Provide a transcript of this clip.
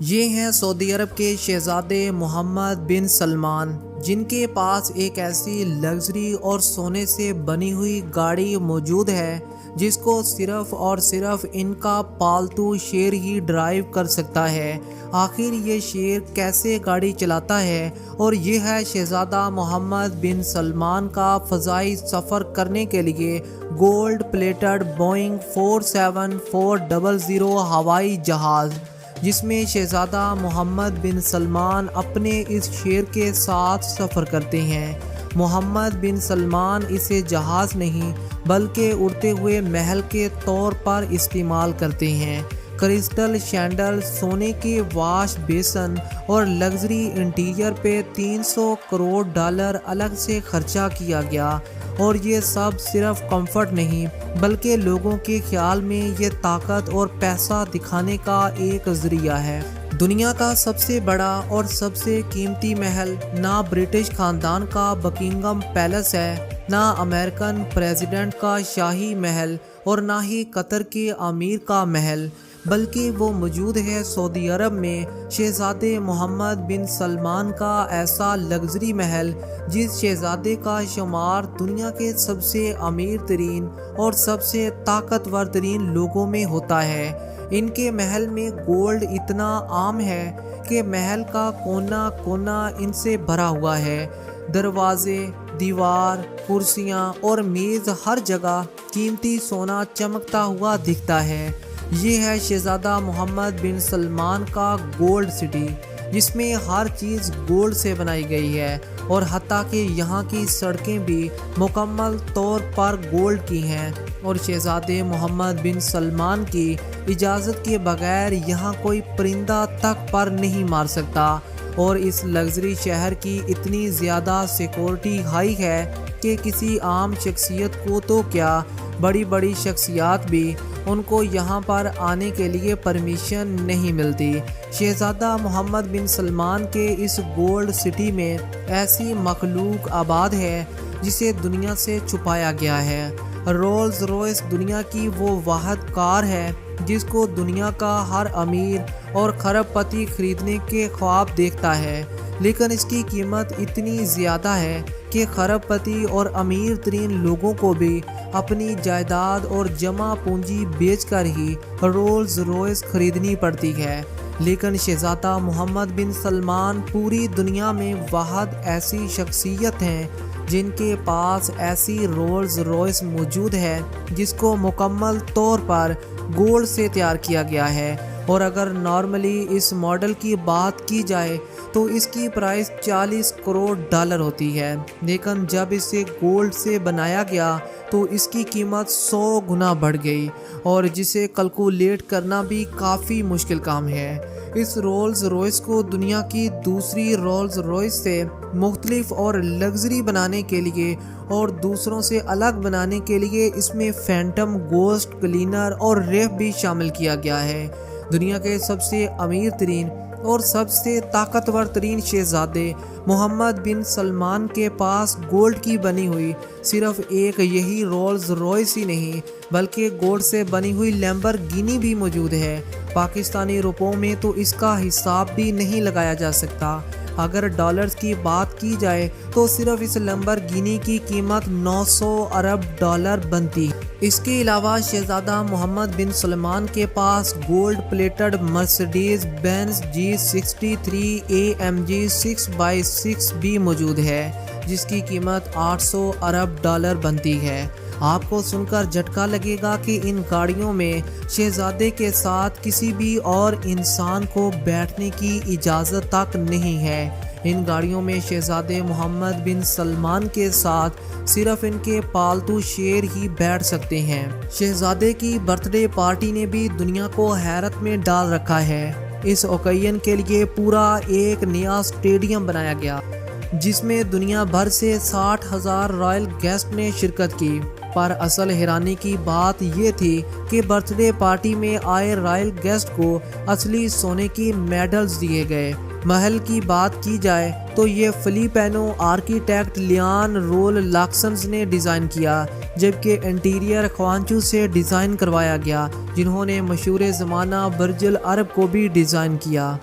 یہ ہیں سعودی عرب کے شہزادے محمد بن سلمان، جن کے پاس ایک ایسی لگژری اور سونے سے بنی ہوئی گاڑی موجود ہے جس کو صرف اور صرف ان کا پالتو شیر ہی ڈرائیو کر سکتا ہے۔ آخر یہ شیر کیسے گاڑی چلاتا ہے؟ اور یہ ہے شہزادہ محمد بن سلمان کا فضائی سفر کرنے کے لیے گولڈ پلیٹڈ بوئنگ 47400 ہوائی جہاز، جس میں شہزادہ محمد بن سلمان اپنے اس شیر کے ساتھ سفر کرتے ہیں۔ محمد بن سلمان اسے جہاز نہیں بلکہ اڑتے ہوئے محل کے طور پر استعمال کرتے ہیں۔ کرسٹل شینڈل، سونے کے واش بیسن اور لگژری انٹیریئر پہ $300 کروڑ الگ سے خرچہ کیا گیا، اور یہ سب صرف کمفرٹ نہیں بلکہ لوگوں کے خیال میں یہ طاقت اور پیسہ دکھانے کا ایک ذریعہ ہے۔ دنیا کا سب سے بڑا اور سب سے قیمتی محل نہ برٹش خاندان کا بکنگم پیلس ہے، نہ امریکن پریزیڈنٹ کا شاہی محل، اور نہ ہی قطر کے امیر کا محل، بلکہ وہ موجود ہے سعودی عرب میں شہزادے محمد بن سلمان کا ایسا لگژری محل، جس شہزادے کا شمار دنیا کے سب سے امیر ترین اور سب سے طاقتور ترین لوگوں میں ہوتا ہے۔ ان کے محل میں گولڈ اتنا عام ہے کہ محل کا کونا کونا ان سے بھرا ہوا ہے۔ دروازے، دیوار، کرسیاں اور میز، ہر جگہ قیمتی سونا چمکتا ہوا دکھتا ہے۔ یہ ہے شہزادہ محمد بن سلمان کا گولڈ سٹی، جس میں ہر چیز گولڈ سے بنائی گئی ہے، اور حتیٰ کہ یہاں کی سڑکیں بھی مکمل طور پر گولڈ کی ہیں، اور شہزادے محمد بن سلمان کی اجازت کے بغیر یہاں کوئی پرندہ تک پر نہیں مار سکتا۔ اور اس لگژری شہر کی اتنی زیادہ سیکورٹی ہائی ہے کہ کسی عام شخصیت کو تو کیا، بڑی بڑی شخصیات بھی ان کو یہاں پر آنے کے لیے پرمیشن نہیں ملتی۔ شہزادہ محمد بن سلمان کے اس گولڈ سٹی میں ایسی مخلوق آباد ہے جسے دنیا سے چھپایا گیا ہے۔ رولز روئس دنیا کی وہ واحد کار ہے جس کو دنیا کا ہر امیر اور کھرب پتی خریدنے کے خواب دیکھتا ہے، لیکن اس کی قیمت اتنی زیادہ ہے کہ کھرب پتی اور امیر ترین لوگوں کو بھی اپنی جائیداد اور جمع پونجی بیچ کر ہی رولز روئس خریدنی پڑتی ہے۔ لیکن شہزادہ محمد بن سلمان پوری دنیا میں واحد ایسی شخصیت ہیں جن کے پاس ایسی رولز روئس موجود ہے جس کو مکمل طور پر گولڈ سے تیار کیا گیا ہے، اور اگر نارملی اس ماڈل کی بات کی جائے تو اس کی پرائس $40 کروڑ ہوتی ہے، لیکن جب اسے گولڈ سے بنایا گیا تو اس کی قیمت 100 گنا بڑھ گئی، اور جسے کیلکولیٹ کرنا بھی کافی مشکل کام ہے۔ اس رولز روئس کو دنیا کی دوسری رولز روئس سے مختلف اور لگژری بنانے کے لیے اور دوسروں سے الگ بنانے کے لیے اس میں فینٹم، گوسٹ کلینر اور ریف بھی شامل کیا گیا ہے۔ دنیا کے سب سے امیر ترین اور سب سے طاقتور ترین شہزادے محمد بن سلمان کے پاس گولڈ کی بنی ہوئی صرف ایک یہی رولز روئس ہی نہیں بلکہ گولڈ سے بنی ہوئی لیمبرگینی بھی موجود ہے۔ پاکستانی روپوں میں تو اس کا حساب بھی نہیں لگایا جا سکتا۔ اگر ڈالرز کی بات کی جائے تو صرف اس لیمبرگینی کی قیمت $900 ارب بنتی۔ اس کے علاوہ شہزادہ محمد بن سلمان کے پاس gold plated Mercedes Benz G63 AMG 6x6 بھی موجود ہے، جس کی قیمت $800 ارب بنتی ہے۔ آپ کو سن کر جھٹکا لگے گا کہ ان گاڑیوں میں شہزادے کے ساتھ کسی بھی اور انسان کو بیٹھنے کی اجازت تک نہیں ہے۔ ان گاڑیوں میں شہزادے محمد بن سلمان کے ساتھ صرف ان کے پالتو شیر ہی بیٹھ سکتے ہیں۔ شہزادے کی برتھ ڈے پارٹی نے بھی دنیا کو حیرت میں ڈال رکھا ہے۔ اس اوکیزن کے لیے پورا ایک نیا اسٹیڈیم بنایا گیا جس میں دنیا بھر سے 60,000 رائل گیسٹ نے شرکت کی۔ پر اصل حیرانی کی بات یہ تھی کہ برتھ ڈے پارٹی میں آئے رائل گیسٹ کو اصلی سونے کی میڈلز دیے گئے۔ محل کی بات کی جائے تو یہ فلیپینو آرکیٹیکٹ لیان رول لاکسنز نے ڈیزائن کیا، جبکہ انٹیریئر خوانچو سے ڈیزائن کروایا گیا، جنہوں نے مشہور زمانہ برج العرب کو بھی ڈیزائن کیا۔